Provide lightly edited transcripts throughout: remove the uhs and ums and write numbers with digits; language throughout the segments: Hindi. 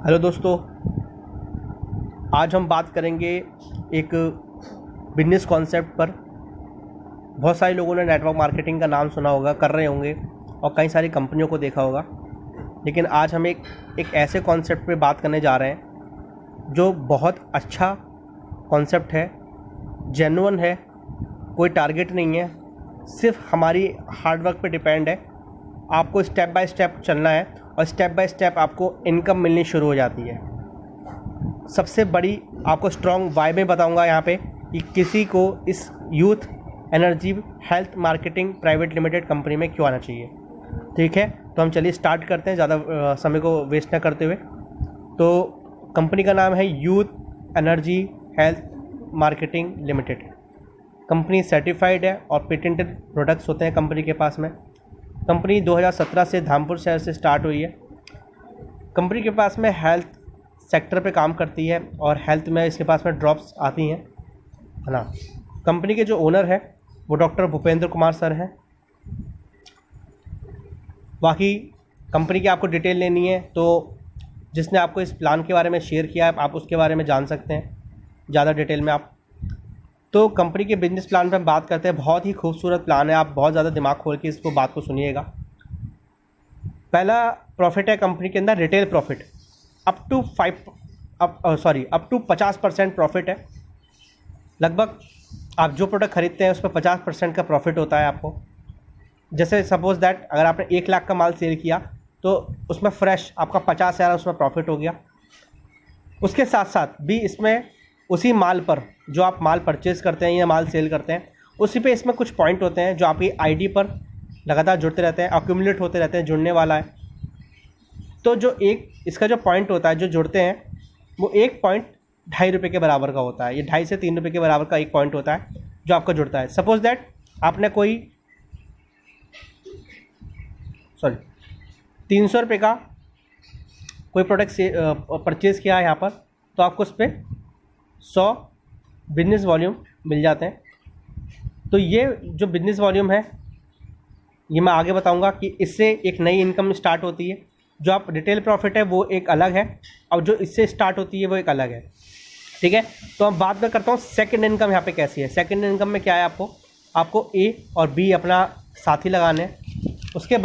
हेलो दोस्तों, आज हम बात करेंगे एक बिजनेस कॉन्सेप्ट पर। बहुत सारे लोगों ने नेटवर्क मार्केटिंग का नाम सुना होगा, कर रहे होंगे और कई सारी कंपनियों को देखा होगा। लेकिन आज हम एक ऐसे कॉन्सेप्ट पे बात करने जा रहे हैं जो बहुत अच्छा कॉन्सेप्ट है, जेन्युइन है, कोई टारगेट नहीं है, सिर्फ हमारी हार्डवर्क पे डिपेंड है। आपको स्टेप बाय स्टेप चलना है और स्टेप बाय स्टेप आपको इनकम मिलनी शुरू हो जाती है। सबसे बड़ी आपको स्ट्रॉन्ग वाई में बताऊंगा यहाँ पे कि किसी को इस youth energy health marketing private limited company में क्यों आना चाहिए। ठीक है, तो हम चलिए स्टार्ट करते हैं, ज़्यादा समय को वेस्ट ना करते हुए। तो कंपनी का नाम है youth energy health marketing limited. Company certified है और पेटेंटेड प्रोडक्ट्स होते हैं कंपनी के पास में। कंपनी 2017 से धामपुर शहर से स्टार्ट हुई है। कंपनी के पास में हेल्थ सेक्टर पे काम करती है और हेल्थ में इसके पास में ड्रॉप्स आती हैं, है ना। कंपनी के जो ओनर है वो डॉक्टर भूपेंद्र कुमार सर हैं। बाकी कंपनी की आपको डिटेल लेनी है तो जिसने आपको इस प्लान के बारे में शेयर किया है आप उसके बारे में जान सकते हैं ज़्यादा डिटेल में आप। तो कंपनी के बिजनेस प्लान पे हम बात करते हैं। बहुत ही खूबसूरत प्लान है, आप बहुत ज़्यादा दिमाग खोल के इसको बात को सुनिएगा। पहला प्रॉफिट है कंपनी के अंदर retail profit, up to 50% profit है। लगभग आप जो प्रोडक्ट खरीदते हैं उस पर 50% का प्रॉफिट होता है आपको। जैसे सपोज दैट अगर आपने 1 लाख का माल सेल किया तो उसमें फ्रेश आपका 50,000 उसमें प्रॉफिट हो गया। उसके साथ साथ भी इसमें उसी माल पर जो आप माल परचेज़ करते हैं या माल सेल करते हैं उसी पे इसमें कुछ पॉइंट होते हैं जो आपकी आईडी पर लगातार जुड़ते रहते हैं, अक्यूमुलेट होते रहते हैं, जुड़ने वाला है। तो जो एक इसका जो पॉइंट होता है जो जुड़ते हैं वो एक पॉइंट ₹2.5 के बराबर का होता है। ये 2.5 से 3 रुपये के बराबर का एक पॉइंट होता है जो आपका जुड़ता है। सपोज दैट आपने कोई 300 रुपये का कोई प्रोडक्ट से परचेज़ किया है यहाँ पर, तो आपको उस पर 100 बिजनेस वॉल्यूम मिल जाते हैं। तो ये जो बिजनेस वॉल्यूम है ये मैं आगे बताऊंगा कि इससे एक नई इनकम स्टार्ट होती है। जो आप रिटेल प्रॉफिट है वो एक अलग है और जो इससे स्टार्ट होती है वो एक अलग है। ठीक है, तो अब बात मैं करता हूँ सेकंड इनकम यहाँ पे कैसी है। सेकंड इनकम में क्या है, आपको ए और बी अपना साथी लगाने हैं। उसके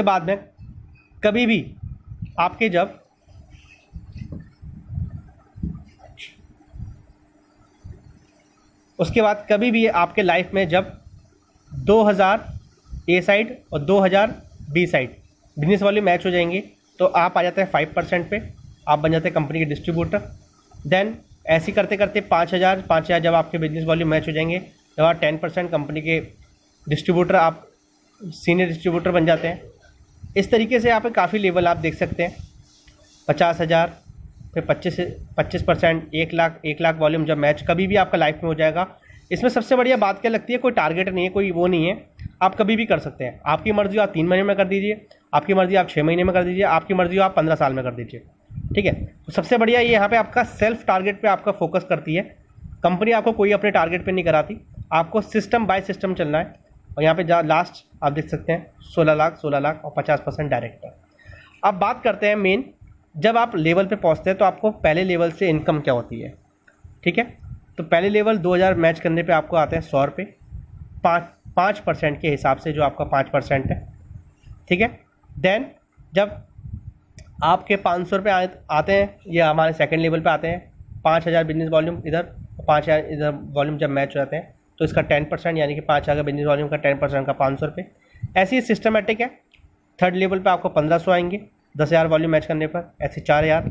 बाद में कभी भी आपके जब उसके बाद कभी भी आपके लाइफ में जब 2000 ए साइड और 2000 बी साइड बिजनेस वाले मैच हो जाएंगे तो आप आ जाते हैं 5% पे, आप बन जाते हैं कंपनी के डिस्ट्रीब्यूटर। देन ऐसे करते करते 5000 जब आपके बिजनेस वॉल्यूम मैच हो जाएंगे जब आप 10% कंपनी के डिस्ट्रीब्यूटर, आप सीनियर डिस्ट्रीब्यूटर बन जाते हैं। इस तरीके से यहाँ पे काफ़ी लेवल आप देख सकते हैं। 50,000 फिर 25%, 1 लाख वॉल्यूम जब मैच कभी भी आपका लाइफ में हो जाएगा। इसमें सबसे बढ़िया बात क्या लगती है, कोई टारगेट नहीं है, कोई वो नहीं है, आप कभी भी कर सकते हैं। आपकी मर्जी आप 3 महीने में कर दीजिए, आपकी मर्जी आप 6 महीने में कर दीजिए, आपकी मर्जी आप 15 साल में कर दीजिए। ठीक है, तो सबसे बढ़िया ये यहाँ पे आपका सेल्फ टारगेट पे आपका फोकस करती है कंपनी। आपको कोई अपने टारगेट पे नहीं कराती, आपको सिस्टम बाय सिस्टम चलना है। और यहाँ पे लास्ट आप देख सकते हैं 16 लाख और 50% डायरेक्टर। अब बात करते हैं मेन, जब आप लेवल पे पहुँचते हैं तो आपको पहले लेवल से इनकम क्या होती है। ठीक है, तो पहले लेवल 2000 मैच करने पे आपको आते हैं 100 रुपये 5% के हिसाब से, जो आपका 5% है। ठीक है, देन जब आपके 500 रुपये आते हैं, ये हमारे सेकंड लेवल पे आते हैं। 5000 बिजनेस वॉल्यूम इधर, 5000 इधर वॉल्यूम जब मैच हो जाते हैं तो इसका 10% यानी कि 5000 बिजनेस वॉल्यूम का 10% का 500 रुपये। ऐसे ही सिस्टमेटिक है। थर्ड लेवल पे आपको 1500 आएंगे 10,000 वॉल्यूम मैच करने पर, ऐसे 4000,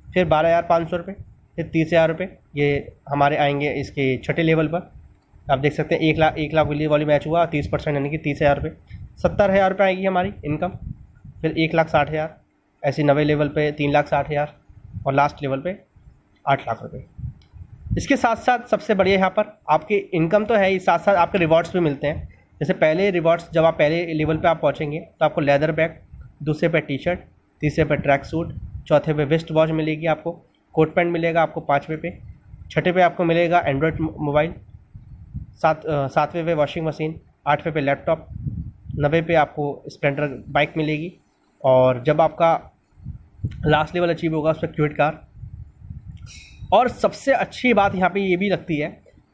फिर 12,500 रुपये, फिर 30,000 रुपये। ये हमारे आएंगे इसके छठे लेवल पर। आप देख सकते हैं 1 लाख वॉल्यूम मैच हुआ, 30% यानी कि 30,000 रुपये, 70,000 रुपये आएगी हमारी इनकम। फिर 1,60,000, ऐसे 90 लेवल पे 3,60,000 और लास्ट लेवल पे 8 लाख रुपये। इसके साथ साथ सबसे बढ़िया यहाँ पर आपकी इनकम तो है ही, साथ साथ आपके रिवॉर्ड्स भी मिलते हैं। जैसे पहले रिवॉर्ड्स, जब आप पहले लेवल पे आप पहुँचेंगे तो आपको लेदर बैग, दूसरे पे टी शर्ट, तीसरे पे ट्रैक सूट, चौथे पे वेस्ट वॉच मिलेगी, आपको कोट पैंट मिलेगा आपको 5वें पे, छठे पे आपको मिलेगा एंड्रॉयड मोबाइल, सातवें पे वॉशिंग मशीन, 8वें पे लैपटॉप, 90 पे आपको स्प्लेंडर बाइक मिलेगी, और जब आपका लास्ट लेवल अचीव होगा उस पर क्विड कार। और सबसे अच्छी बात यहाँ पे ये भी लगती है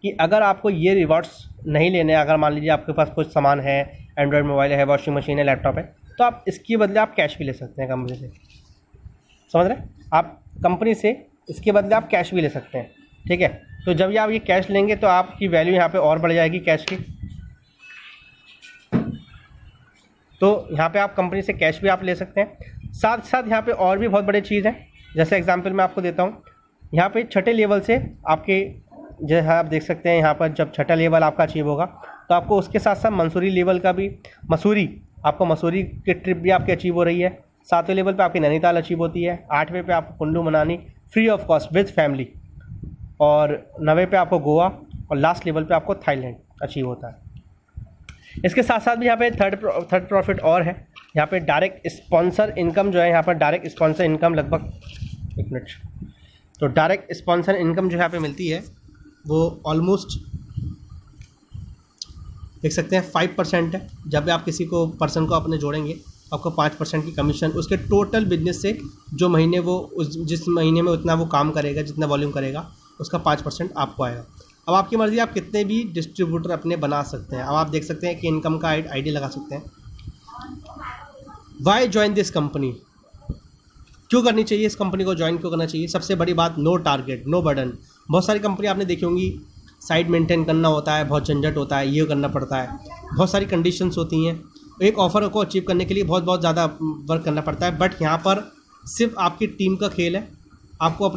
कि अगर आपको ये रिवॉर्ड्स नहीं लेने, अगर मान लीजिए आपके पास कुछ सामान है, एंड्रॉयड मोबाइल है, वॉशिंग मशीन है, लैपटॉप है, तो आप इसके बदले आप कैश भी ले सकते हैं कंपनी से। समझ रहे हैं? आप कंपनी से इसके बदले आप कैश भी ले सकते हैं, ठीक है। तो जब आप ये कैश लेंगे तो आपकी वैल्यू यहाँ पे और बढ़ जाएगी कैश की। तो यहाँ पे आप कंपनी से कैश भी आप ले सकते हैं। साथ साथ यहाँ पे और भी बहुत बड़ी चीज़ है, जैसे एग्जांपल मैं आपको देता हूँ। यहाँ पे छठे लेवल से आपके, जैसे आप देख सकते हैं यहाँ पर जब छठा लेवल आपका अचीव होगा तो आपको उसके साथ साथ मंसूरी लेवल का भी, मसूरी की ट्रिप भी आपकी अचीव हो रही है। 7वें लेवल पे आपकी नैनीताल अचीव होती है। 8वें पे आपको Kullu Manali free of cost with family, और 9वें पे आपको गोवा, और लास्ट लेवल पे आपको थाईलैंड अचीव होता है। इसके साथ साथ भी यहाँ पे थर्ड प्रॉफिट और है। यहाँ पे डायरेक्ट स्पॉन्सर इनकम जो है, यहाँ पर डायरेक्ट स्पॉन्सर इनकम लगभग, एक मिनट, तो डायरेक्ट स्पॉन्सर इनकम जो यहाँ पे मिलती है वो ऑलमोस्ट देख सकते हैं 5% है। जब भी आप किसी को पर्सन को अपने जोड़ेंगे आपको 5% की कमीशन उसके टोटल बिजनेस से, जो महीने वो जिस महीने में उतना वो काम करेगा, जितना वॉल्यूम करेगा, उसका 5% आपको आएगा। अब आपकी मर्ज़ी, आप कितने भी डिस्ट्रीब्यूटर अपने बना सकते हैं। अब आप देख सकते हैं कि इनकम का आईडी लगा सकते हैं। वाई ज्वाइन दिस कंपनी, क्यों करनी चाहिए इस कंपनी को, ज्वाइन क्यों करना चाहिए? सबसे बड़ी बात, नो टारगेट, नो बर्डन। बहुत सारी कंपनी आपने देखी होंगी, साइड मेंटेन करना होता है, बहुत झंझट होता है, ये करना पड़ता है, बहुत सारी कंडीशंस होती हैं, एक ऑफ़र को अचीव करने के लिए बहुत बहुत ज़्यादा वर्क करना पड़ता है। बट यहाँ पर सिर्फ आपकी टीम का खेल है। आपको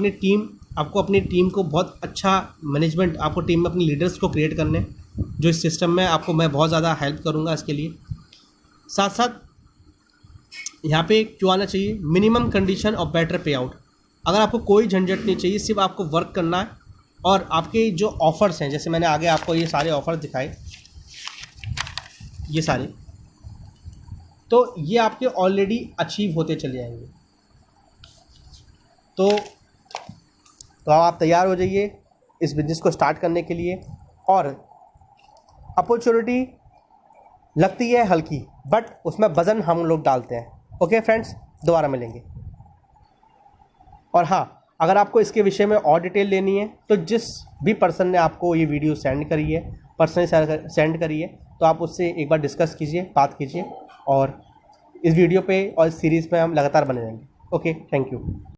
अपनी टीम को बहुत अच्छा मैनेजमेंट, आपको टीम में अपनी लीडर्स को क्रिएट करने, जो इस सिस्टम में आपको मैं बहुत ज़्यादा हेल्प करूँगा इसके लिए। साथ साथ यहाँ पे क्यों आना चाहिए, मिनिमम कंडीशन और बेटर पे आउट। अगर आपको कोई झंझट नहीं चाहिए, सिर्फ आपको वर्क करना है, और आपके जो ऑफ़र्स हैं, जैसे मैंने आगे आपको ये सारे ऑफ़र दिखाए, ये सारे, तो ये आपके ऑलरेडी अचीव होते चले जाएंगे। तो आप तैयार हो जाइए इस बिज़नेस को स्टार्ट करने के लिए। और अपॉर्चुनिटी लगती है हल्की, बट उसमें वज़न हम लोग डालते हैं। ओके फ्रेंड्स, दोबारा मिलेंगे। और हाँ, अगर आपको इसके विषय में और डिटेल लेनी है तो जिस भी पर्सन ने आपको ये वीडियो सेंड करी है, पर्सनली सेंड करी है, तो आप उससे एक बार डिस्कस कीजिए, बात कीजिए, और इस वीडियो पे और इस सीरीज़ पे हम लगातार बने रहेंगे। Okay, thank you.